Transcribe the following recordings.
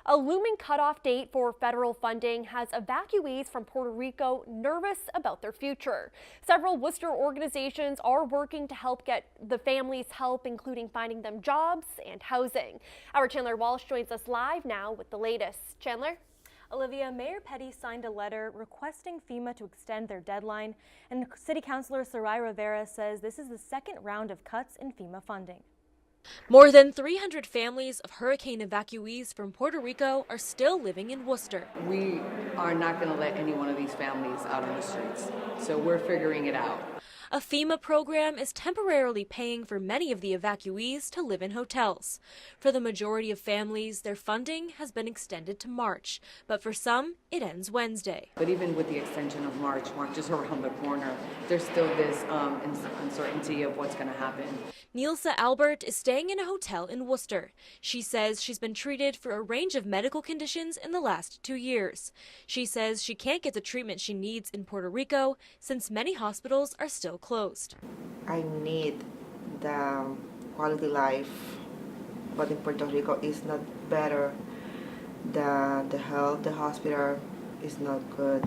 A looming cutoff date for federal funding has evacuees from Puerto Rico nervous about their future. Several Worcester organizations are working to help get the families help, including finding them jobs and housing. Our Chandler Walsh joins us live now with the latest. Chandler? Olivia, Mayor Petty signed a letter requesting FEMA to extend their deadline, and City Councilor Sarai Rivera says this is the second round of cuts in FEMA funding. More than 300 families of hurricane evacuees from Puerto Rico are still living in Worcester. We are not going to let any one of these families out on the streets, so we're figuring it out. A FEMA program is temporarily paying for many of the evacuees to live in hotels. For the majority of families, their funding has been extended to March, but for some, it ends Wednesday. But even with the extension of March is around the corner. There's still this uncertainty of what's going to happen. Nilsa Albert is staying in a hotel in Worcester. She says she's been treated for a range of medical conditions in the last 2 years. She says she can't get the treatment she needs in Puerto Rico since many hospitals are still closed. I need the quality life, but in Puerto Rico is not better. The health, the hospital is not good.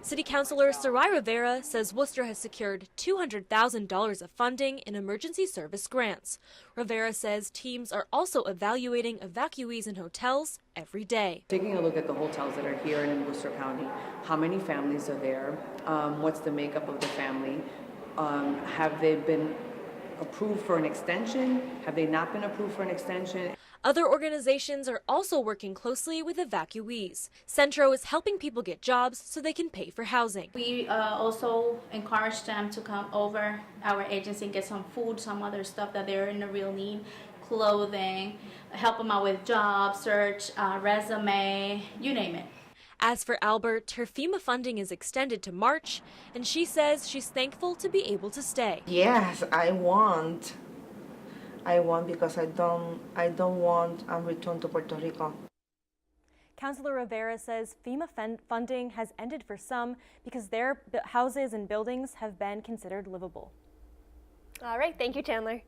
City Councilor Sarai Rivera says Worcester has secured $200,000 of funding in emergency service grants. Rivera says teams are also evaluating evacuees in hotels every day. Taking a look at the hotels that are here in Worcester County, how many families are there, what's the makeup of the family, have they been approved for an extension, have they not been approved for an extension? Other organizations are also working closely with evacuees. Centro is helping people get jobs so they can pay for housing. We also encourage them to come over our agency and get some food, some other stuff that they're in a real need, clothing, help them out with job search, resume, you name it. As for Albert, her FEMA funding is extended to March, and she says she's thankful to be able to stay. Yes, I want because I don't want a return to Puerto Rico. Councilor Rivera says FEMA funding has ended for some because their houses and buildings have been considered livable. All right, thank you, Chandler.